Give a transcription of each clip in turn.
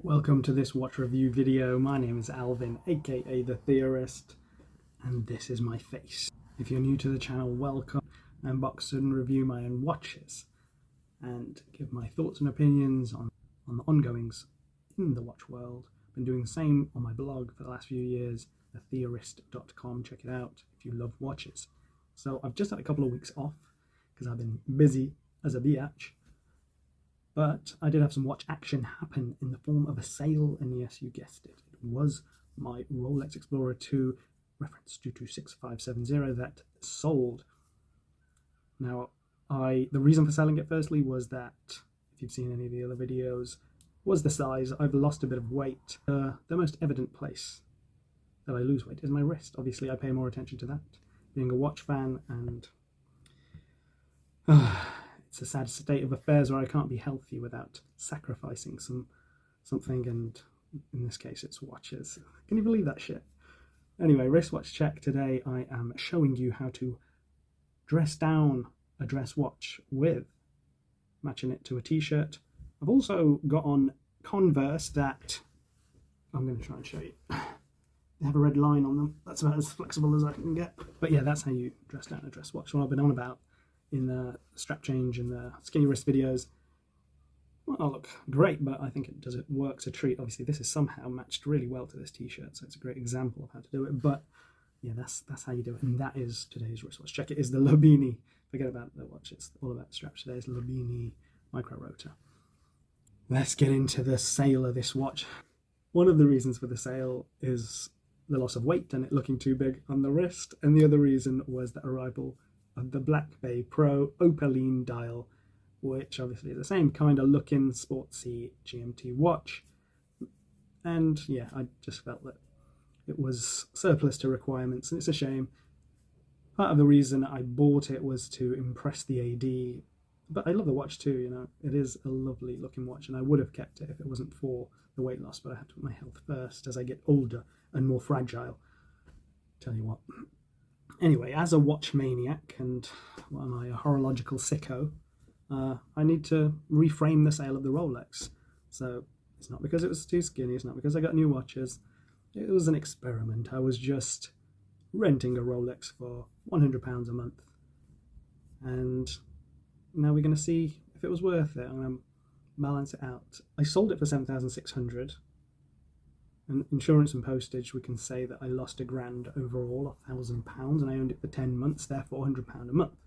Welcome to this watch review video. My name is Alvin, aka the Theorist, and this is my face. If you're new to the channel, welcome. I unbox and review my own watches and give my thoughts and opinions on the ongoings in the watch world. I've been doing the same on my blog for the last few years, thetheowrist.com. Check it out if you love watches. So I've just had a couple of weeks off because I've been busy as a biatch. But I did have some watch action happen in the form of a sale, and yes, you guessed it, it was my Rolex Explorer II, reference 226570, that sold. Now, the reason for selling it firstly was that, if you've seen any of the other videos, was the size. I've lost a bit of weight. The most evident place that I lose weight is my wrist. Obviously, I pay more attention to that, being a watch fan, and it's a sad state of affairs where I can't be healthy without sacrificing something, and in this case it's watches. Can you believe that shit? Anyway, wristwatch check. Today I am showing you how to dress down a dress watch with matching it to a t-shirt. I've also got on Converse that I'm going to try and show you. They have a red line on them. That's about as flexible as I can get. But yeah, that's how you dress down a dress watch. What I've been on about in the strap change and the skinny wrist videos, well, I look great, but I think it works a treat. Obviously, this is somehow matched really well to this t-shirt, so it's a great example of how to do it. But yeah, that's how you do it, and that is today's wristwatch check. It is the Lobini. Forget about the watch; it's all about the straps. Today's Lobini micro rotor. Let's get into the sale of this watch. One of the reasons for the sale is the loss of weight and it looking too big on the wrist, and the other reason was the arrival of the Black Bay Pro Opaline dial, which obviously is the same kind of looking sportsy GMT watch. And yeah, I just felt that it was surplus to requirements, and it's a shame. Part of the reason I bought it was to impress the AD, but I love the watch too, you know. It is a lovely looking watch, and I would have kept it if it wasn't for the weight loss, but I had to put my health first as I get older and more fragile. Tell you what. Anyway, as a watch maniac, and what am I, a horological sicko, I need to reframe the sale of the Rolex. So it's not because it was too skinny, it's not because I got new watches. It was an experiment. I was just renting a Rolex for £100 a month. And now we're going to see if it was worth it. I'm going to balance it out. I sold it for £7,600. And insurance and postage, we can say that I lost £1,000 overall, £1,000, and I owned it for 10 months, therefore £100 a month.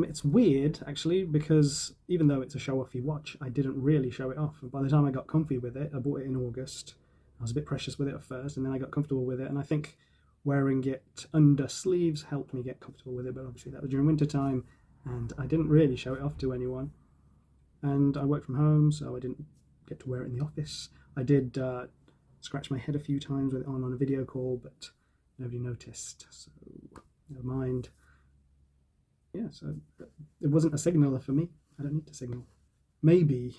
It's weird, actually, because even though it's a show-offy watch, I didn't really show it off. And by the time I got comfy with it, I bought it in August. I was a bit precious with it at first, and then I got comfortable with it, and I think wearing it under sleeves helped me get comfortable with it, but obviously that was during winter time, and I didn't really show it off to anyone. And I worked from home, so I didn't get to wear it in the office. I did scratch my head a few times with it on a video call, but nobody noticed, so never mind. Yeah, so it wasn't a signaler for me. I don't need to signal. Maybe,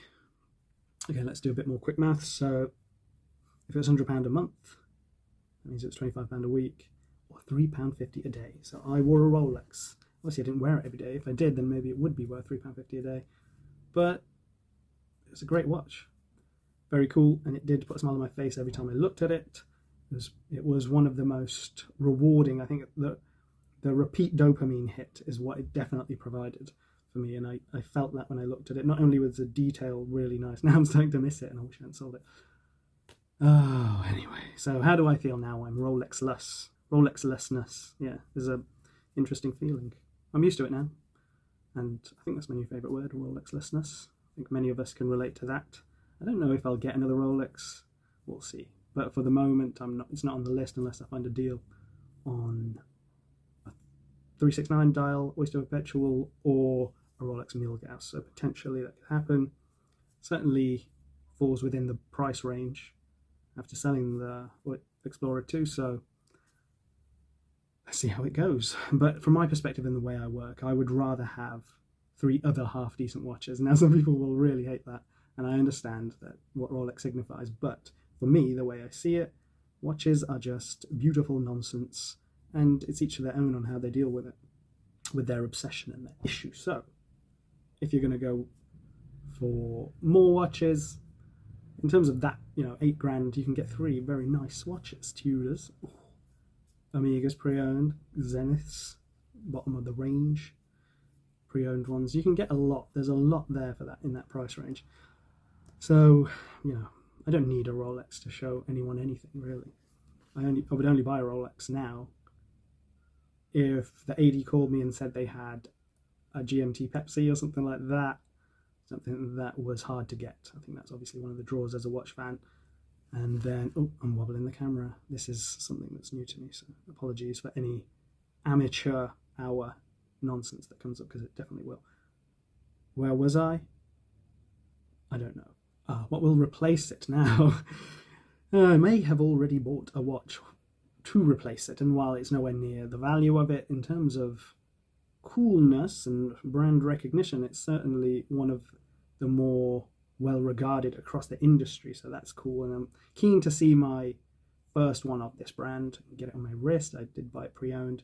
okay, let's do a bit more quick maths. So if it was £100 a month, that means it was £25 a week, or £3.50 a day. So I wore a Rolex. Obviously I didn't wear it every day. If I did, then maybe it would be worth £3.50 a day. But it's a great watch. Very cool, and it did put a smile on my face every time I looked at it. It was one of the most rewarding. I think the repeat dopamine hit is what it definitely provided for me, and I felt that when I looked at it. Not only was the detail really nice, now I'm starting to miss it, and I wish I hadn't sold it. Oh, anyway, so how do I feel now? I'm Rolex-less. Rolex-lessness, yeah, is a interesting feeling. I'm used to it now, and I think that's my new favourite word, Rolex-lessness. I think many of us can relate to that. I don't know if I'll get another Rolex. We'll see. But for the moment, it's not on the list unless I find a deal on a 369 dial, Oyster Perpetual, or a Rolex Milgauss. So potentially that could happen. Certainly falls within the price range after selling the Explorer II. So let's see how it goes. But from my perspective and the way I work, I would rather have 3 other half-decent watches. Now, some people will really hate that. And I understand that what Rolex signifies, but for me, the way I see it, watches are just beautiful nonsense, and it's each of their own on how they deal with it, with their obsession and their issue. So, if you're going to go for more watches, in terms of that, you know, 8 grand, you can get 3 very nice watches. Tudors, Omegas pre-owned, Zeniths, bottom of the range, pre-owned ones. You can get a lot. There's a lot there for that in that price range. So, you know, I don't need a Rolex to show anyone anything really. I would only buy a Rolex now if the AD called me and said they had a GMT Pepsi or something like that, something that was hard to get. I think that's obviously one of the draws as a watch fan. And then, oh, I'm wobbling the camera. This is something that's new to me, so apologies for any amateur hour nonsense that comes up, because it definitely will. Where was I? I don't know. What will replace it now? I may have already bought a watch to replace it, and while it's nowhere near the value of it in terms of coolness and brand recognition, it's certainly one of the more well regarded across the industry, so that's cool. And I'm keen to see my first one of this brand and get it on my wrist. I did buy it pre-owned,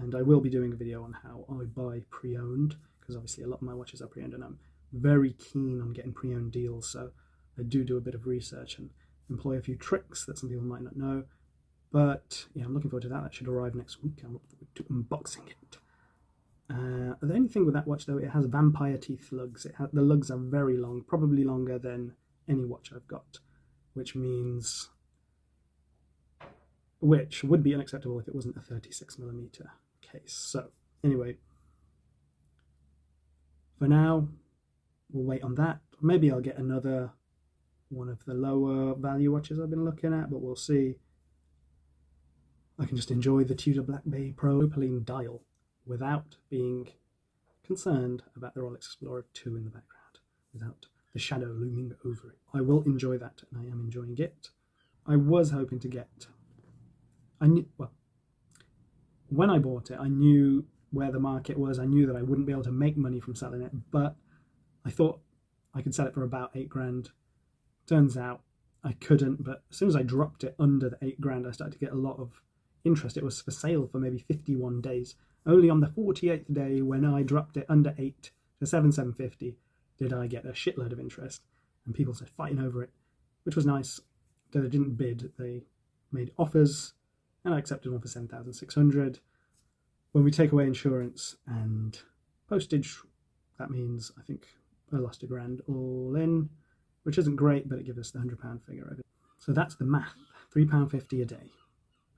and I will be doing a video on how I buy pre-owned, because obviously a lot of my watches are pre-owned and I'm very keen on getting pre-owned deals, so I do a bit of research and employ a few tricks that some people might not know. But yeah, I'm looking forward to that. That should arrive next week. I'm looking forward to unboxing it. The only thing with that watch though, it has vampire teeth lugs. The lugs are very long, probably longer than any watch I've got, which would be unacceptable if it wasn't a 36mm case. So anyway, for now, we'll wait on that. Maybe I'll get another one of the lower value watches I've been looking at, but we'll see. I can just enjoy the Tudor Black Bay Pro opaline dial without being concerned about the Rolex Explorer II in the background, without the shadow looming over it. I will enjoy that, and I am enjoying it. I was hoping to get... when I bought it, I knew where the market was. I knew that I wouldn't be able to make money from selling it, but I thought I could sell it for about 8 grand. Turns out I couldn't, but as soon as I dropped it under the 8 grand, I started to get a lot of interest. It was for sale for maybe 51 days. Only on the 48th day, when I dropped it under 8 to 750, did I get a shitload of interest, and people started fighting over it, which was nice. Though they didn't bid, they made offers, and I accepted one for 7,600. When we take away insurance and postage, that means I think I lost 1 grand all in, which isn't great, but it gives us the £100 figure. So that's the math. £3.50 a day.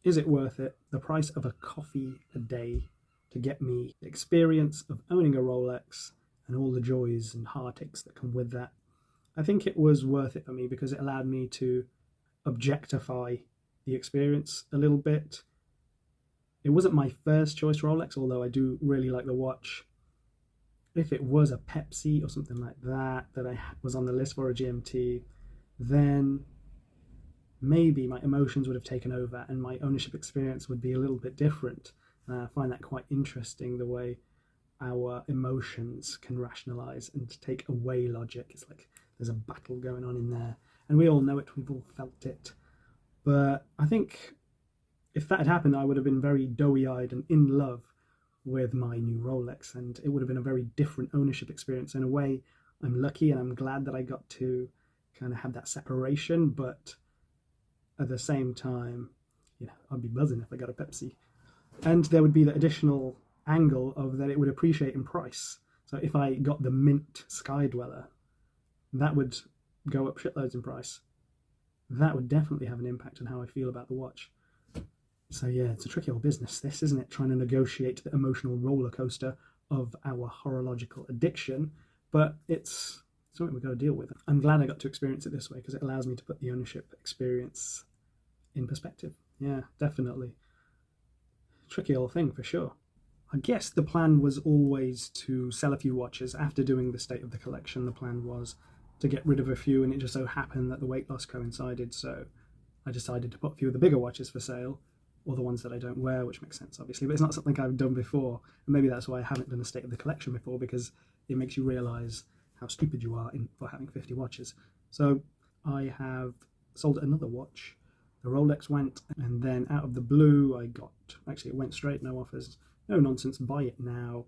Is it worth it? The price of a coffee a day to get me the experience of owning a Rolex and all the joys and heartaches that come with that. I think it was worth it for me because it allowed me to objectify the experience a little bit. It wasn't my first choice Rolex, although I do really like the watch. If it was a Pepsi or something like that I was on the list for a GMT, then maybe my emotions would have taken over and my ownership experience would be a little bit different. I find that quite interesting, the way our emotions can rationalize and take away logic. It's like there's a battle going on in there, and we all know it, we've all felt it. But I think if that had happened, I would have been very doughy-eyed and in love with my new Rolex, and it would have been a very different ownership experience. In a way, I'm lucky and I'm glad that I got to kind of have that separation, but at the same time, you know, I'd be buzzing if I got a Pepsi. And there would be the additional angle of that it would appreciate in price. So if I got the mint Sky Dweller, that would go up shitloads in price. That would definitely have an impact on how I feel about the watch. So yeah, it's a tricky old business, this, isn't it? Trying to negotiate the emotional roller coaster of our horological addiction, but it's something we've got to deal with. I'm glad I got to experience it this way because it allows me to put the ownership experience in perspective. Yeah, definitely. Tricky old thing for sure. I guess the plan was always to sell a few watches. After doing the state of the collection, the plan was to get rid of a few, and it just so happened that the weight loss coincided, so I decided to put a few of the bigger watches for sale, or the ones that I don't wear, which makes sense obviously, but it's not something I've done before, and maybe that's why I haven't done a state of the collection before, because it makes you realise how stupid you are for having 50 watches. So I have sold another watch. The Rolex went, and then out of the blue it went straight, no offers, no nonsense, buy it now.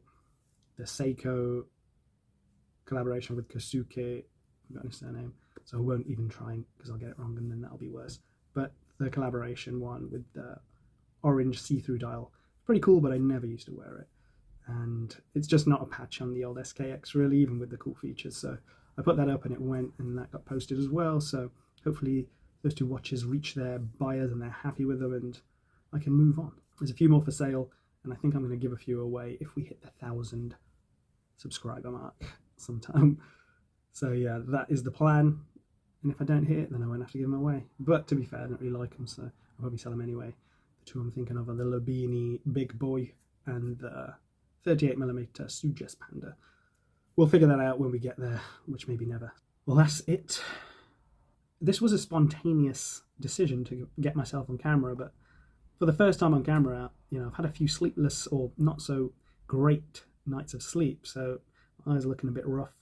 The Seiko collaboration with Kosuke, I've forgotten his surname, so I won't even try because I'll get it wrong and then that'll be worse. But the collaboration one with the orange see-through dial, pretty cool, but I never used to wear it. And it's just not a patch on the old SKX really, even with the cool features. So I put that up and it went, and that got posted as well. So hopefully those two watches reach their buyers and they're happy with them and I can move on. There's a few more for sale, and I think I'm going to give a few away if we hit the 1,000 subscriber mark sometime. So yeah, that is the plan. And if I don't hit it, then I won't have to give them away. But to be fair, I don't really like them, so I'll probably sell them anyway. The two I'm thinking of are the Lobini Big Boy and the 38mm Suggest Panda. We'll figure that out when we get there, which maybe never. Well, that's it. This was a spontaneous decision to get myself on camera, but for the first time on camera, you know, I've had a few sleepless or not so great nights of sleep, so my eyes are looking a bit rough.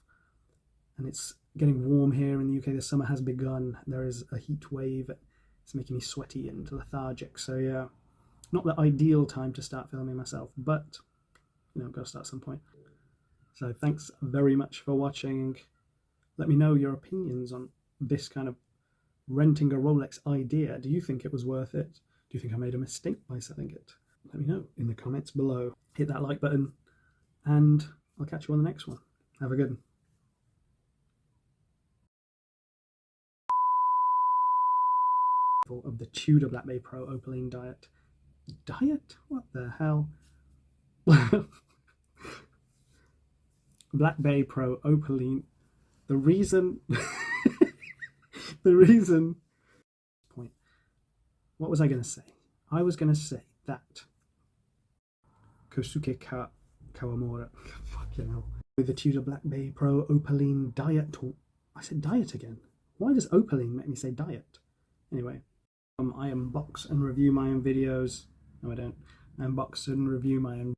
And it's getting warm here in the UK. The summer has begun. There is a heat wave. It's making me sweaty and lethargic. So yeah, not the ideal time to start filming myself, but you know, I've got to start at some point. So thanks very much for watching. Let me know your opinions on this kind of renting a Rolex idea. Do you think it was worth it? Do you think I made a mistake by selling it? Let me know in the comments below. Hit that like button and I'll catch you on the next one. Have a good one. Of the Tudor Black Bay Pro Opaline Diet. Diet? What the hell? Black Bay Pro Opaline. The reason... Point. What was I going to say? I was going to say that Kosuke Kawamura. Fucking hell. With the Tudor Black Bay Pro Opaline Diet. I said diet again. Why does Opaline make me say diet? Anyway, I unbox and review my own videos. No, I don't. I unbox and review my own